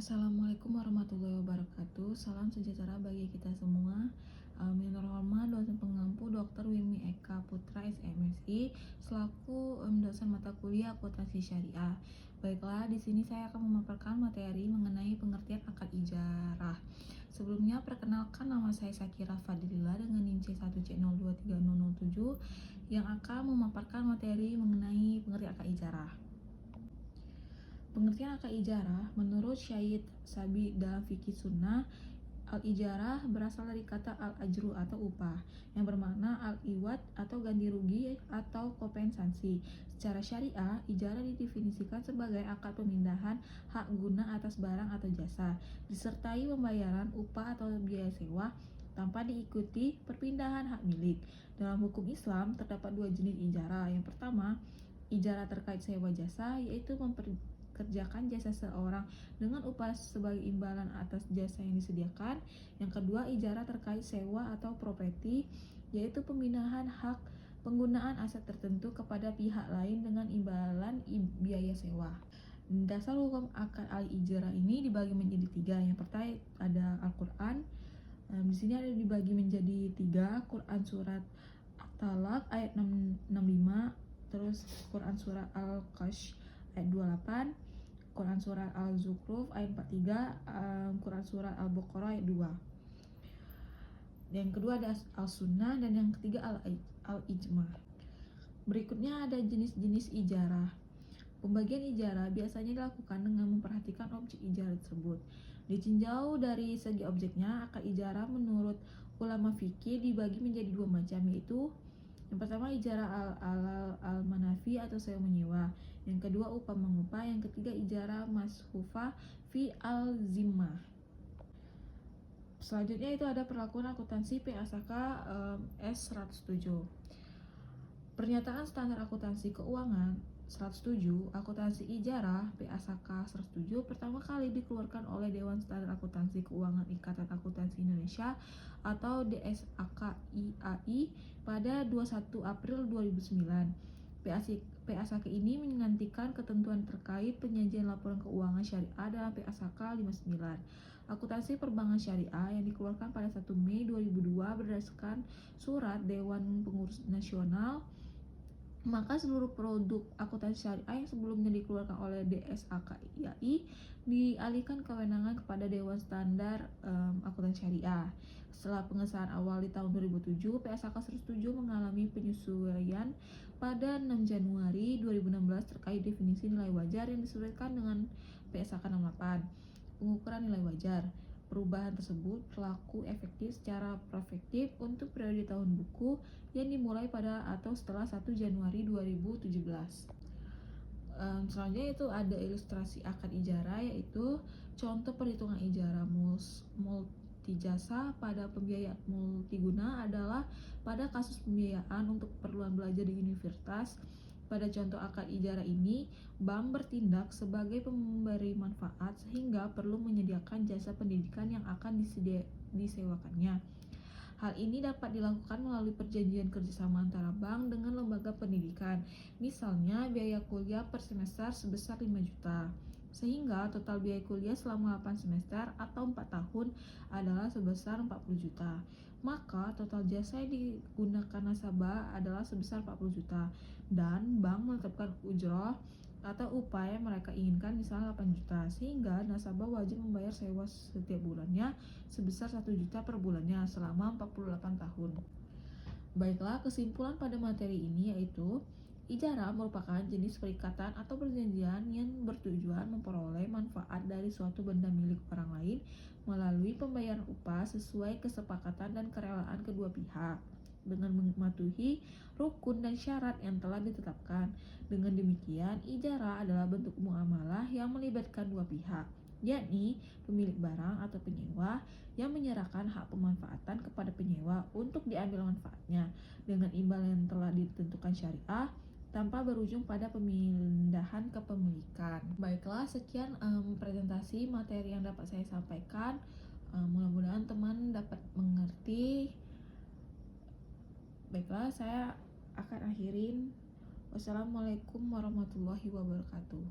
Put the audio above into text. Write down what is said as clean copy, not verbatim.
Assalamualaikum warahmatullahi wabarakatuh. Salam sejahtera bagi kita semua. Amin Rohma, dosen pengampu Dr. Wilmi Eka Putra SMSI selaku dosen mata kuliah akuntansi syariah. Baiklah, di sini saya akan memaparkan materi mengenai pengertian akad ijarah. Sebelumnya perkenalkan, nama saya Sakira Fadlila dengan NIM C1C023007 yang akan memaparkan materi mengenai pengertian akad ijarah. Pengertian akad ijarah menurut Syed Sabi dalam fikih sunnah, al-ijarah berasal dari kata al-ajru atau upah yang bermakna al-iwad atau ganti rugi atau kompensasi. Secara syariah, ijarah didefinisikan sebagai akad pemindahan hak guna atas barang atau jasa disertai pembayaran upah atau biaya sewa tanpa diikuti perpindahan hak milik. Dalam hukum Islam terdapat dua jenis ijarah. Yang pertama, ijarah terkait sewa jasa, yaitu kerjakan jasa seorang dengan upah sebagai imbalan atas jasa yang disediakan. Yang kedua, ijarah terkait sewa atau properti, yaitu pemindahan hak penggunaan aset tertentu kepada pihak lain dengan imbalan biaya sewa. Dasar hukum akad al-ijarah ini dibagi menjadi tiga. Yang pertama ada Al-Quran. Di sini ada dibagi menjadi tiga. Quran surat At-Talaq ayat 65, terus Quran surat Al-Qash ayat 28, Quran surat Al-Zukhruf ayat 43, Quran surat Al-Baqarah ayat 2. Yang kedua ada Al-Sunnah dan yang ketiga Al-Ijma. Berikutnya ada jenis-jenis ijarah. Pembagian ijarah biasanya dilakukan dengan memperhatikan objek ijarah tersebut. Ditinjau dari segi objeknya, akad ijarah menurut ulama fikih dibagi menjadi dua macam, yaitu yang pertama ijarah al-manafi atau sewa menyewa, yang kedua upah mengupah, yang ketiga ijarah mashufah fi al-zimmah. Selanjutnya itu ada perlakuan akuntansi PASK S107. Pernyataan standar akuntansi keuangan 107, akuntansi ijarah PASK 107 pertama kali dikeluarkan oleh Dewan Standar Akuntansi Keuangan Ikatan Akuntansi Indonesia atau DSAKIAI pada 21 April 2009. PASK ini menggantikan ketentuan terkait penyajian laporan keuangan syariah dalam PASK 59. Akuntansi perbankan syariah yang dikeluarkan pada 1 Mei 2002 berdasarkan surat Dewan Pengurus Nasional. Maka seluruh produk akuntansi syariah yang sebelumnya dikeluarkan oleh DSAKIAI dialihkan kewenangan kepada Dewan Standar Akuntansi Syariah. Setelah pengesahan awal di tahun 2007, PASK 107 mengalami penyesuaian pada 6 Januari 2016 terkait definisi nilai wajar yang disesuaikan dengan PASK 68. Pengukuran nilai wajar. Perubahan tersebut berlaku efektif secara prospektif untuk periode tahun buku yang dimulai pada atau setelah 1 Januari 2017. Selanjutnya itu ada ilustrasi akad ijarah, yaitu contoh perhitungan ijarah multijasa pada pembiayaan multiguna adalah pada kasus pembiayaan untuk keperluan belajar di universitas. Pada contoh akad ijarah ini, bank bertindak sebagai pemberi manfaat sehingga perlu menyediakan jasa pendidikan yang akan disewakannya. Hal ini dapat dilakukan melalui perjanjian kerjasama antara bank dengan lembaga pendidikan. Misalnya, biaya kuliah per semester sebesar 5 juta. Sehingga total biaya kuliah selama 8 semester atau 4 tahun adalah sebesar 40 juta. Maka total jasa yang digunakan nasabah adalah sebesar 40 juta. Dan bank menetapkan ujroh atau upah yang mereka inginkan misalnya 8 juta. Sehingga nasabah wajib membayar sewa setiap bulannya sebesar 1 juta per bulannya selama 48 tahun. Baiklah, kesimpulan pada materi ini yaitu ijarah merupakan jenis perikatan atau perjanjian yang bertujuan memperoleh manfaat dari suatu benda milik orang lain melalui pembayaran upah sesuai kesepakatan dan kerelaan kedua pihak dengan mematuhi rukun dan syarat yang telah ditetapkan. Dengan demikian, ijarah adalah bentuk muamalah yang melibatkan dua pihak, yakni pemilik barang atau penyewa yang menyerahkan hak pemanfaatan kepada penyewa untuk diambil manfaatnya dengan imbalan yang telah ditentukan syariah tanpa berujung pada pemindahan kepemilikan. Baiklah, sekian presentasi materi yang dapat saya sampaikan. Mudah-mudahan teman dapat mengerti. Baiklah, saya akan akhirin. Wassalamualaikum warahmatullahi wabarakatuh.